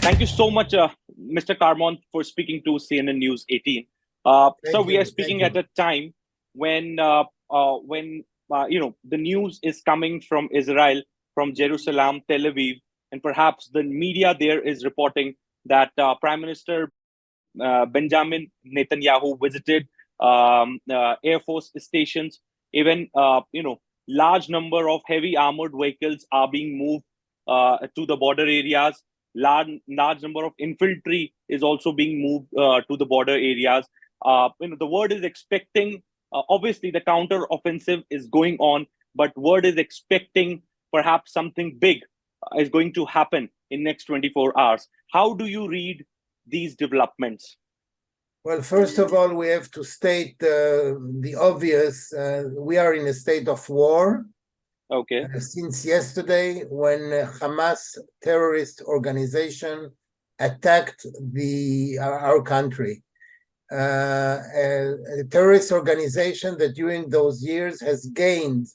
Thank you so much, Mr. Carmon, for speaking to CNN News 18. So we are speaking at a time when the news is coming from Israel, from Jerusalem, Tel Aviv, and perhaps the media there is reporting that Prime Minister Benjamin Netanyahu visited Air Force stations. Even large number of heavy armored vehicles are being moved to the border areas. Large number of infantry is also being moved to the border areas. The word is expecting. Obviously, the counter offensive is going on, but word is expecting perhaps something big is going to happen in next 24 hours. How do you read these developments? Well, first of all, we have to state the obvious. We are in a state of war. Okay. Since yesterday, when Hamas terrorist organization attacked our country. A terrorist organization that during those years has gained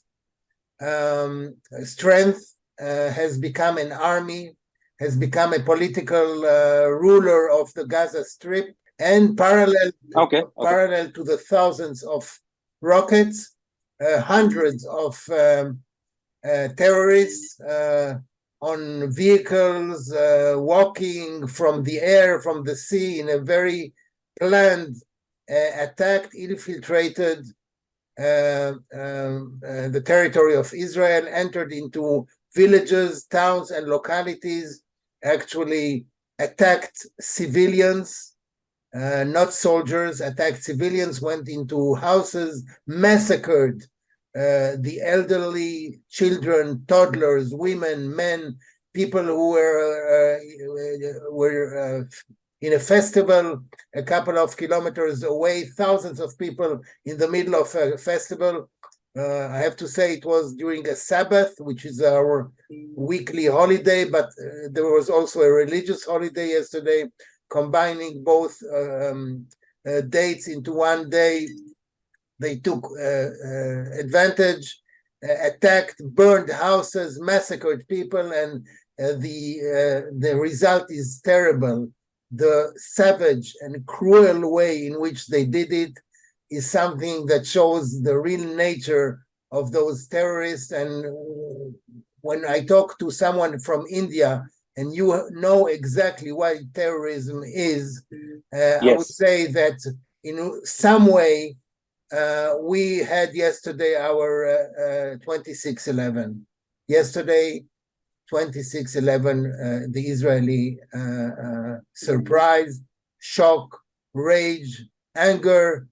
strength, has become an army, has become a political ruler of the Gaza Strip, and parallel to the thousands of rockets, hundreds of terrorists on vehicles, walking from the air, from the sea, in a very planned, attacked, infiltrated the territory of Israel, entered into villages, towns, and localities, actually attacked civilians, not soldiers, attacked civilians, went into houses, massacred the elderly, children, toddlers, women, men, people who were in a festival a couple of kilometers away, thousands of people in the middle of a festival. I have to say it was during a Sabbath, which is our weekly holiday, but there was also a religious holiday yesterday, combining both dates into one day. They took advantage, attacked, burned houses, massacred people, and the result is terrible. The savage and cruel way in which they did it is something that shows the real nature of those terrorists. And when I talk to someone from India, and you know exactly what terrorism is, yes. I would say that in some way, we had yesterday our 26/11. Yesterday, 26/11, the Israeli surprise, shock, rage, anger,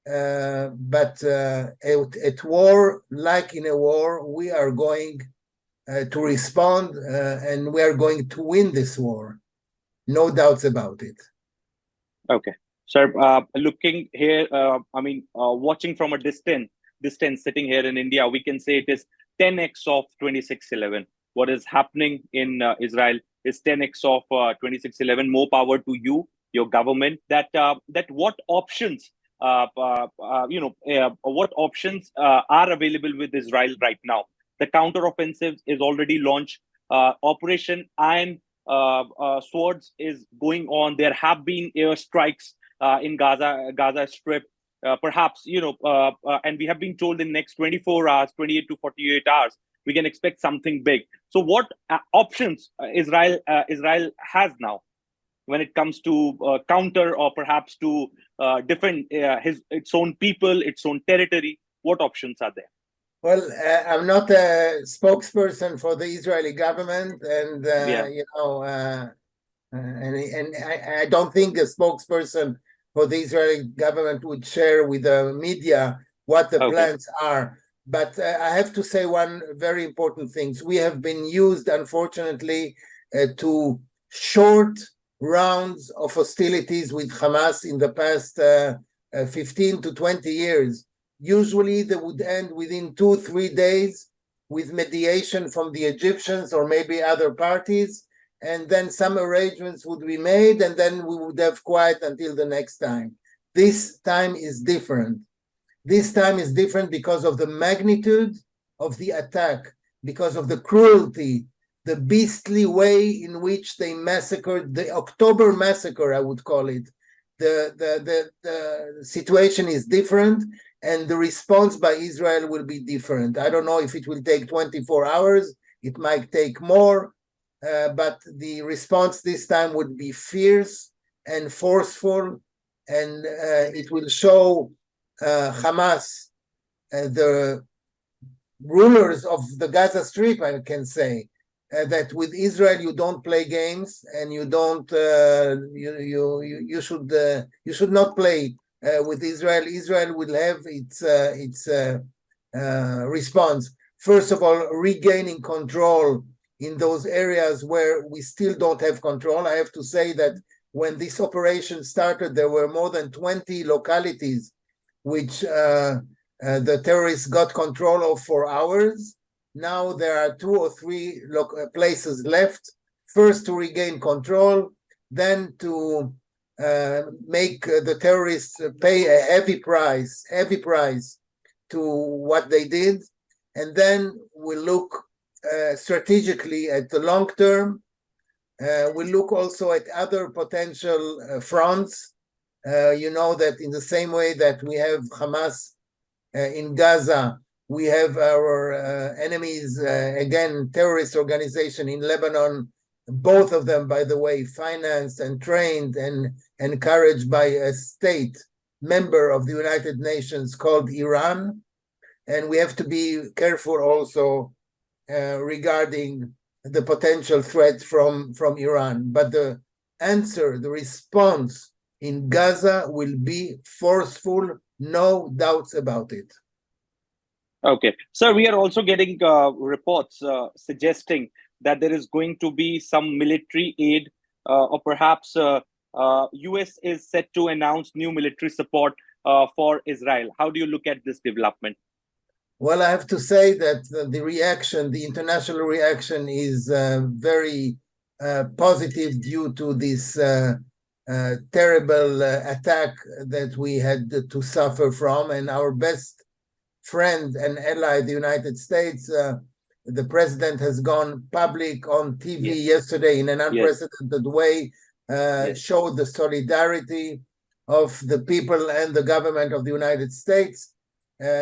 but at war, like in a war, we are going to respond, and we are going to win this war. No doubts about it. Okay. Sir, looking here, watching from a distance, sitting here in India, we can say it is 10x of 26/11. What is happening in Israel is 10x of 26/11. More power to you, your government. That what options, what options are available with Israel right now? The counteroffensive is already launched. Operation Iron Swords is going on. There have been airstrikes in Gaza Strip. Perhaps, and we have been told in next 24 hours, 28 to 48 hours, we can expect something big. So what options Israel has now when it comes to counter, or perhaps to defend its own people, its own territory? What options are there? Well, I'm not a spokesperson for the Israeli government, and and I don't think a spokesperson for the Israeli government would share with the media what the plans are. But I have to say one very important thing. We have been used, unfortunately, to short rounds of hostilities with Hamas in the past 15 to 20 years. Usually they would end within 2-3 days with mediation from the Egyptians or maybe other parties, and then some arrangements would be made, and then we would have quiet until the next time. This time is different. This time is different because of the magnitude of the attack, because of the cruelty the beastly way in which they massacred, the October massacre, I would call it. The situation is different, and the response by Israel will be different. I don't know if it will take 24 hours, it might take more, but the response this time would be fierce and forceful, and it will show Hamas, the rulers of the Gaza Strip, I can say, that with Israel you don't play games, and you don't you should not play with Israel. Israel will have its response. First of all, regaining control in those areas where we still don't have control. I have to say that when this operation started, there were more than 20 localities which the terrorists got control of for hours. Now there are 2 or 3 places left. First to regain control, then to make the terrorists pay a heavy price to what they did, and then we'll look strategically at the long term. We'll look also at other potential fronts. You know that in the same way that we have Hamas in Gaza, we have our enemies, again, terrorist organization in Lebanon, both of them, by the way, financed and trained and encouraged by a state member of the United Nations called Iran. And we have to be careful also regarding the potential threat from Iran. But the answer, the response in Gaza will be forceful, no doubts about it. Okay. Sir, we are also getting reports suggesting that there is going to be some military aid, or perhaps US is set to announce new military support for Israel. How do you look at this development? Well, I have to say that the reaction, the international reaction, is very positive due to this terrible attack that we had to suffer from. And our best friend and ally, the United States, the president has gone public on TV yesterday in an unprecedented way, showed the solidarity of the people and the government of the United States,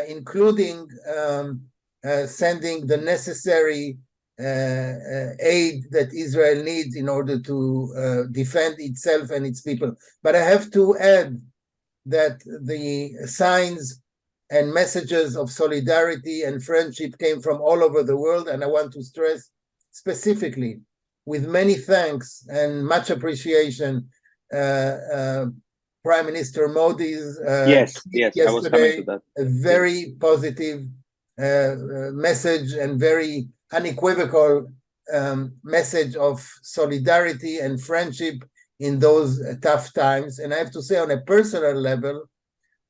including sending the necessary aid that Israel needs in order to defend itself and its people. But I have to add that the signs and messages of solidarity and friendship came from all over the world, and I want to stress specifically, with many thanks and much appreciation, Prime Minister Modi's tweet yesterday, I was coming to that. A very positive message and very unequivocal message of solidarity and friendship in those tough times. And I have to say, on a personal level,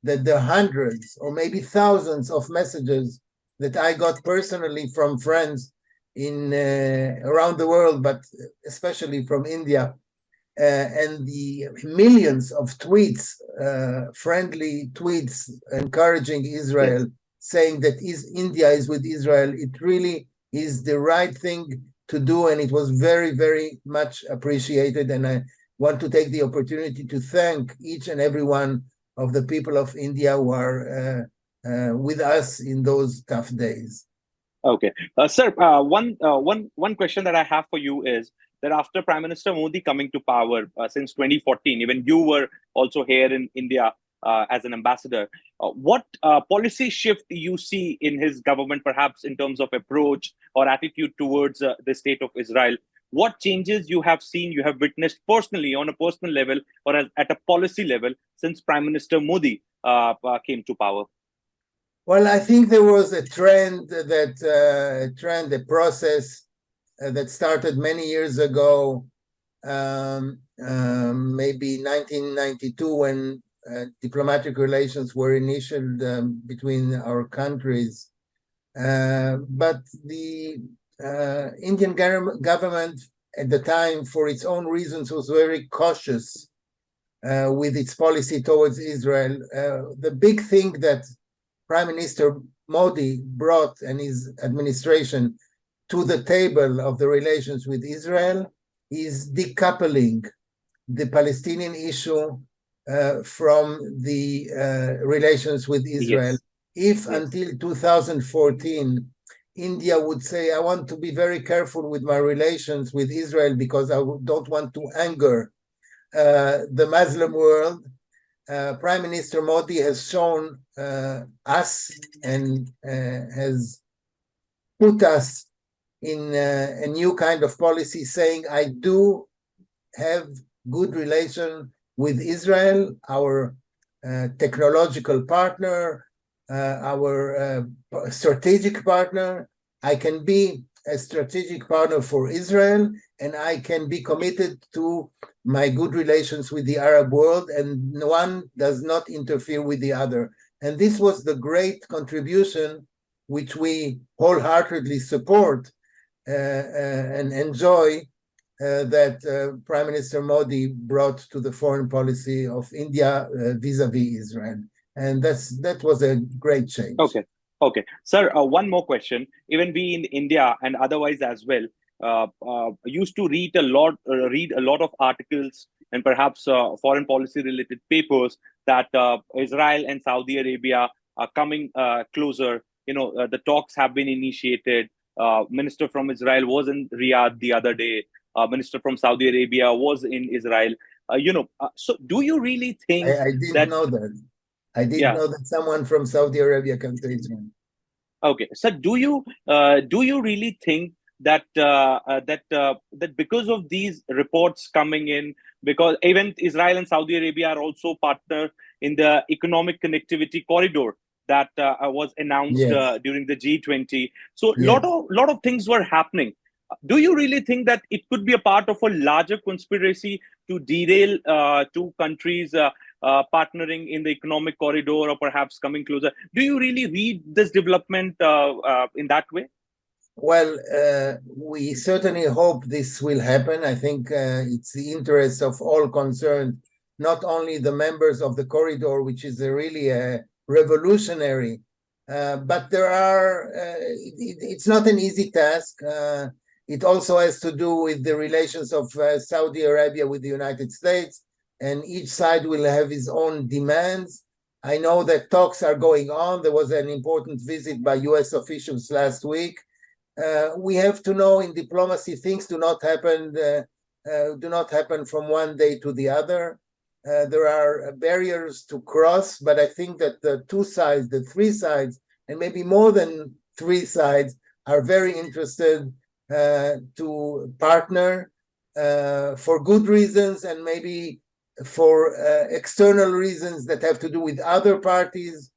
that the hundreds or maybe thousands of messages that I got personally from friends in around the world, but especially from India, and the millions of tweets, friendly tweets encouraging Israel, saying that India is with Israel, it really is the right thing to do, and it was very, very much appreciated. And I want to take the opportunity to thank each and every one of the people of India who are with us in those tough days. Okay, sir. One question that I have for you is that after Prime Minister Modi coming to power since 2014, even you were also here in India as an ambassador. What policy shift you see in his government, perhaps in terms of approach or attitude towards the state of Israel? What changes you have seen, you have witnessed personally on a personal level or at a policy level since Prime Minister Modi came to power? Well, I think there was a trend, a process that started many years ago, maybe 1992, when diplomatic relations were initiated between our countries. But the Indian government at the time, for its own reasons, was very cautious with its policy towards Israel. The big thing that Prime Minister Modi brought and his administration to the table of the relations with Israel is decoupling the Palestinian issue from the relations with Israel. If until 2014, India would say, I want to be very careful with my relations with Israel because I don't want to anger the Muslim world, Prime Minister Modi has shown us and has put us in a new kind of policy saying, I do have good relation with Israel, our technological partner, our strategic partner. I can be a strategic partner for Israel, and I can be committed to my good relations with the Arab world, and one does not interfere with the other. And this was the great contribution which we wholeheartedly support and enjoy that Prime Minister Modi brought to the foreign policy of India vis-a-vis Israel. And that was a great change. Okay. Sir, one more question. Even we in India and otherwise as well, used to read a lot of articles and perhaps foreign policy related papers that Israel and Saudi Arabia are coming closer. The talks have been initiated. Minister from Israel was in Riyadh the other day. Minister from Saudi Arabia was in Israel. So do you really think I didn't know that. I didn't know that someone from Saudi Arabia came to Israel. Okay, so do you really think that that because of these reports coming in, because even Israel and Saudi Arabia are also partner in the economic connectivity corridor that was announced during the G20. So lot of things were happening. Do you really think that it could be a part of a larger conspiracy to derail two countries partnering in the economic corridor or perhaps coming closer? Do you really read this development in that way? Well, we certainly hope this will happen. I think it's the interest of all concerned, not only the members of the corridor, which is really a revolutionary, but there are, it's not an easy task. It also has to do with the relations of Saudi Arabia with the United States, and each side will have its own demands. I know that talks are going on. There was an important visit by US officials last week. We have to know in diplomacy, things do not happen from one day to the other. There are barriers to cross, but I think that the two sides, the three sides, and maybe more than three sides are very interested to partner for good reasons and maybe for external reasons that have to do with other parties.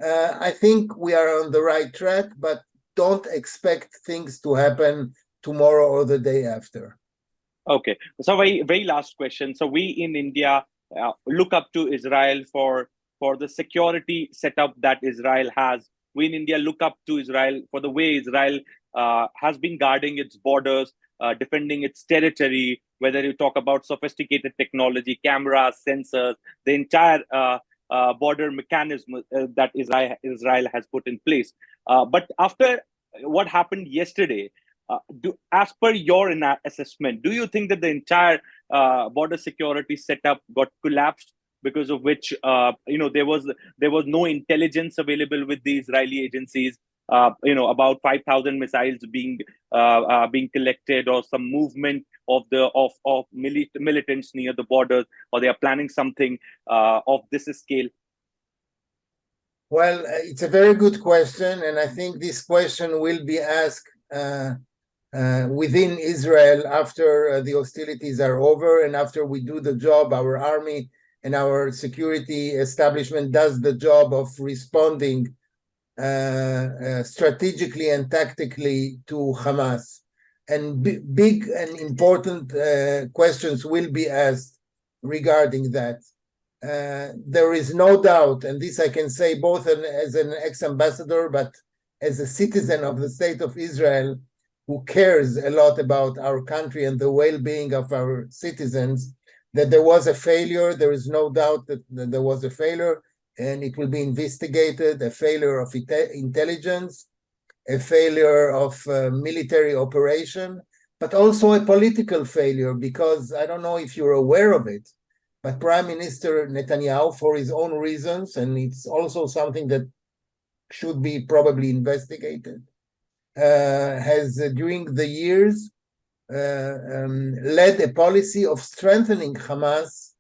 I think we are on the right track, but don't expect things to happen tomorrow or the day after. Okay, so very last question. So we in India look up to Israel for the security setup that Israel has. We in India look up to Israel for the way Israel has been guarding its borders, defending its territory, whether you talk about sophisticated technology, cameras, sensors, the entire border mechanism that Israel has put in place. But after what happened yesterday, as per your assessment, do you think that the entire border security setup got collapsed, because of which there was no intelligence available with the Israeli agencies? About 5,000 missiles being collected, or some movement of militants near the borders, or they are planning something of this scale? Well, it's a very good question, and I think this question will be asked within Israel after the hostilities are over and after we do the job. Our army and our security establishment does the job of responding strategically and tactically to Hamas. And big and important questions will be asked regarding that. There is no doubt, and this I can say both as an ex-ambassador, but as a citizen of the state of Israel who cares a lot about our country and the well-being of our citizens, that there was a failure. There is no doubt that there was a failure, and it will be investigated, a failure of intelligence. a failure of military operation, but also a political failure, because I don't know if you're aware of it, but Prime Minister Netanyahu, for his own reasons, and it's also something that should be probably investigated, has during the years led a policy of strengthening Hamas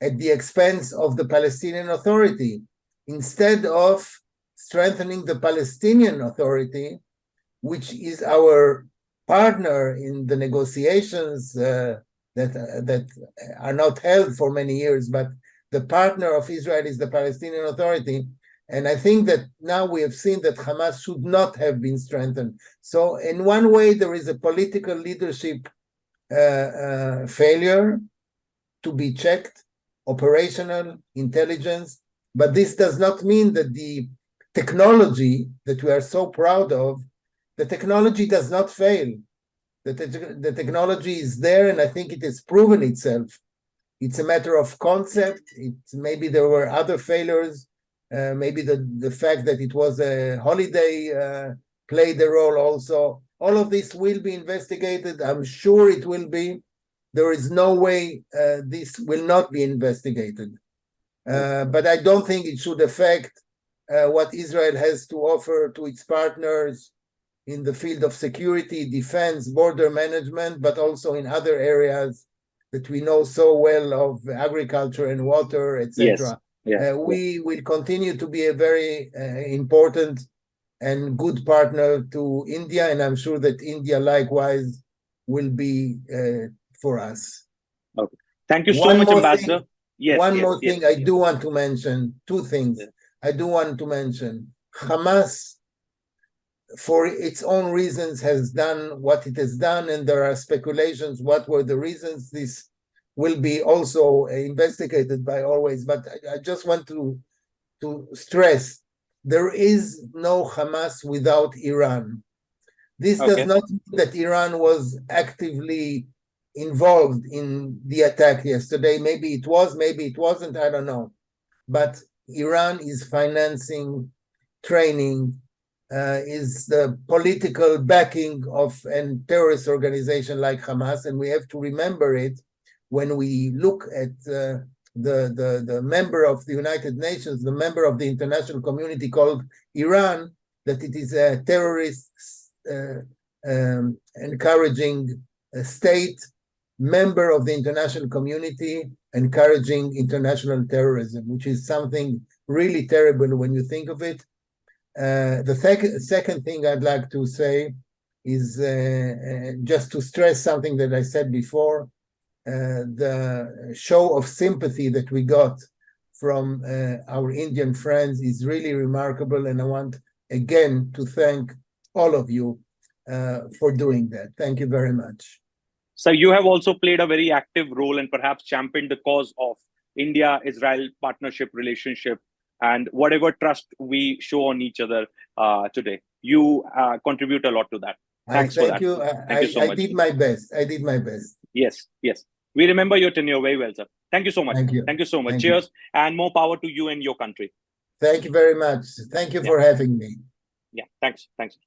at the expense of the Palestinian Authority, instead of strengthening the Palestinian Authority, which is our partner in the negotiations that are not held for many years, but the partner of Israel is the Palestinian Authority. And I think that now we have seen that Hamas should not have been strengthened. So in one way, there is a political leadership failure to be checked, operational intelligence, but this does not mean that the technology that we are so proud of, the technology does not fail. The technology is there, and I think it has proven itself. It's a matter of concept. Maybe there were other failures. Maybe the fact that it was a holiday played a role also. All of this will be investigated. I'm sure it will be. There is no way this will not be investigated. But I don't think it should affect what Israel has to offer to its partners in the field of security, defense, border management, but also in other areas that we know so well of agriculture and water, etc. We will continue to be a very important and good partner to India, and I'm sure that India likewise will be for us. Okay. Thank you so much, Ambassador. One more thing I do want to mention, two things. I do want to mention. Hamas, for its own reasons, has done what it has done, and there are speculations what were the reasons. This will be also investigated by always, but I just want to stress, there is no Hamas without Iran. This does not mean that Iran was actively involved in the attack yesterday. Maybe it was, maybe it wasn't, I don't know. But Iran is financing, training, is the political backing of a terrorist organization like Hamas, and we have to remember it when we look at the member of the United Nations, the member of the international community called Iran, that it is a terrorist encouraging a state, member of the international community, encouraging international terrorism, which is something really terrible when you think of it. The second thing I'd like to say is just to stress something that I said before. The show of sympathy that we got from our Indian friends is really remarkable, and I want again to thank all of you for doing that. Thank you very much. So you have also played a very active role and perhaps championed the cause of India-Israel partnership relationship and whatever trust we show on each other today. You contribute a lot to that. Thanks for that. Thank you so much. I did my best. I did my best. Yes, yes. We remember your tenure very well, sir. Thank you so much. Thank you. Thank you so much. Thank Cheers you. and more power to you and your country. Thank you very much. Thank you for having me. Yeah, thanks. Thanks.